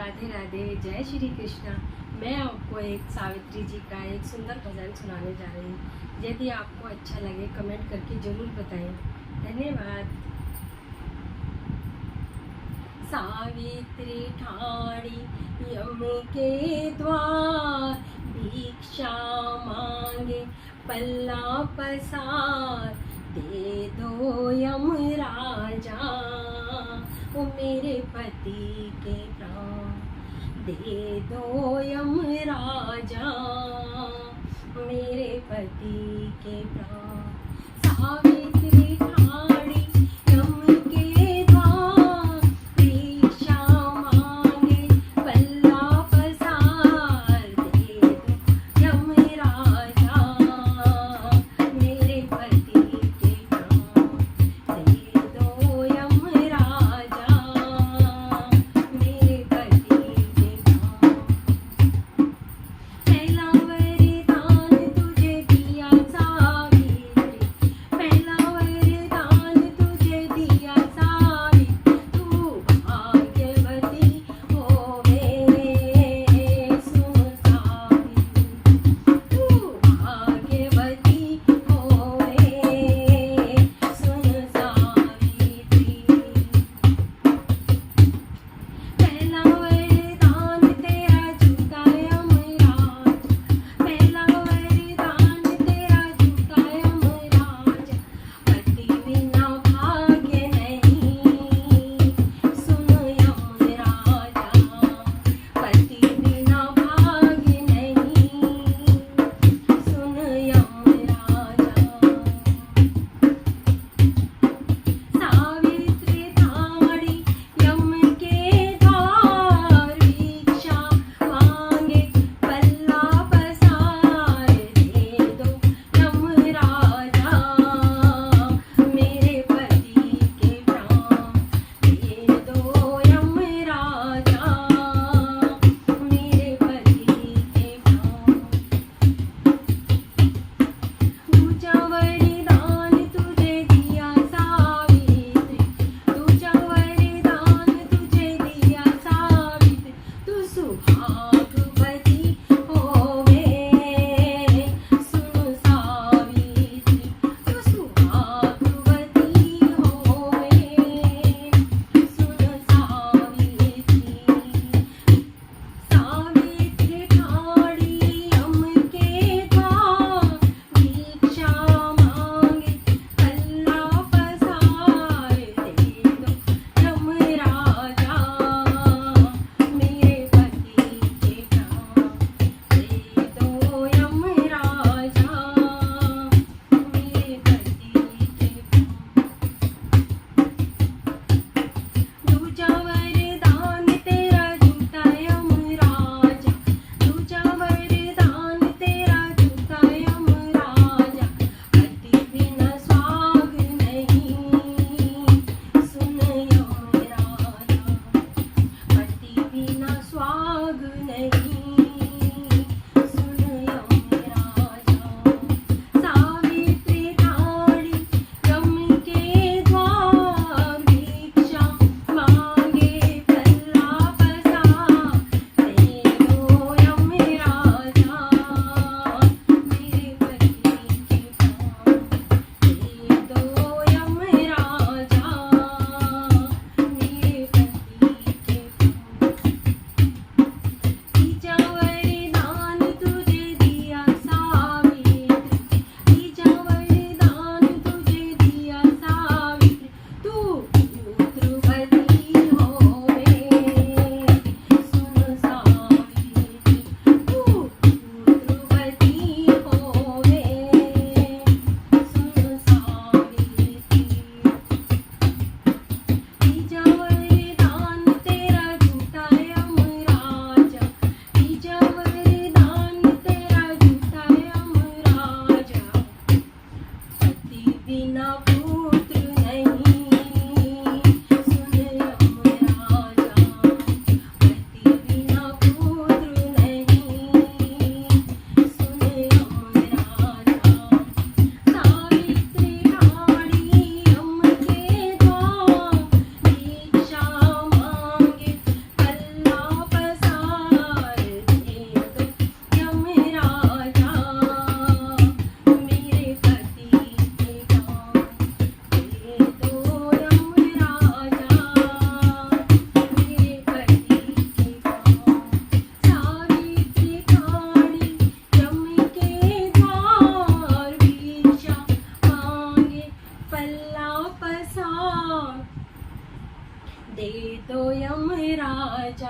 राधे राधे, जय श्री कृष्णा। मैं आपको एक सावित्री जी का एक सुंदर भजन सुनाने जा रही हूँ। यदि आपको अच्छा लगे कमेंट करके ज़रूर बताएं। धन्यवाद। सावित्री ठाणी यम के द्वार, भिक्षा मांगे पल्ला पसार, दे दो यम राजा ओ मेरे पति के प्राण, दे दो यम राजा मेरे पति के प्राण। सावित्री ठाणी यम के द्वार, भिक्षा मांगे पल्ला पसार, दे दो यम राजा मेरे पति के प्राण, दे दो यम राजा मेरे पति के प्राण। पहला वरदान तुझे दिया सावित्री, पहला वरदान तुझे दिया सावित्री, तू भाग्यवती होवे सुन सावित्री, तू भाग्यवती होवे सुन सावित्री। पहला वरदान तेरा झूठा यमराज, पहला वरदान तेरा झूठा यमराज, पति बिना भाग्य नहीं सुन यमराजा, पति बिना भाग्य नहीं सुन यमराजा। सावित्री ठाणी यम के द्वार, भिक्षा मांगे पल्ला पसार, दे दो यम राजा मेरे पति के प्राण, दे दो यम राजा मेरे पति के प्राण। दूजा वरदान तुझे दिया सावित्री, दूजा वरदान तुझे दिया सावित्री, तू सुहागवती होवे सुन सावित्री, तू सुहागवती होवे सुन सावित्री। सावित्री ठाणी यम के द्वार, भिक्षा मांगे पल्ला पसार, दे दो यम राजा मेरे पति के प्राण, दे दो यम राजा मेरे पति के प्राण। दूजा वरदान तेरा झूठा यमराज, दूजा वरदान तेरा झूठा यमराज, पति बिना स्वाग नहीं सुन यमराजा, पति बिना स्वाग नहीं सुन यमराजा। सावित्री ठाणी यम के द्वार, भिक्षा मांगे पल्ला पसार, दे दो यम राजा मेरे पति के प्राण, दे दो यम राजा मेरे पति के प्राण। तीजा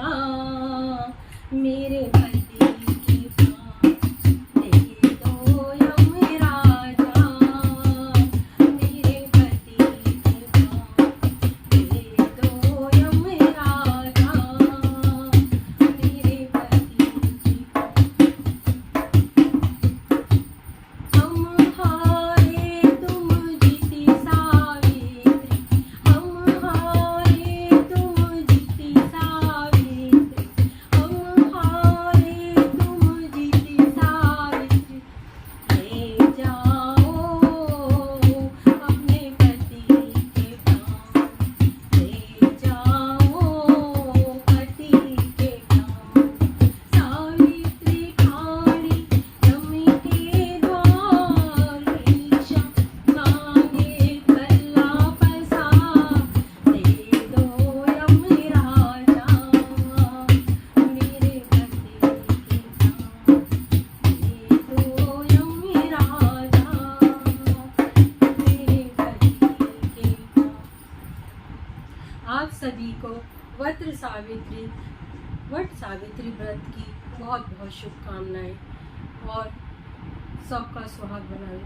राजा मेरे पति के प्राण दे दो यमराजा मेरे पति के प्राण दे दो यमराजा मेरे पति के हम हारे तुम जीती सावित्री हम हारे तुम जीती सावित्री हम हारे तुम जीती सावित्री ले जाओ अपने पति के प्राण ले जाओ पति के प्राण सावित्री खाड़ी यम के द्वार ईशा मांगे कल्ला पसार दे दो यमराजा मेरे पति के प्राण दे दो यमराजा मेरे पति के प्राण। आप सभी को वट सावित्री व्रत की बहुत बहुत शुभकामनाएं और सबका सुहाग बनाए।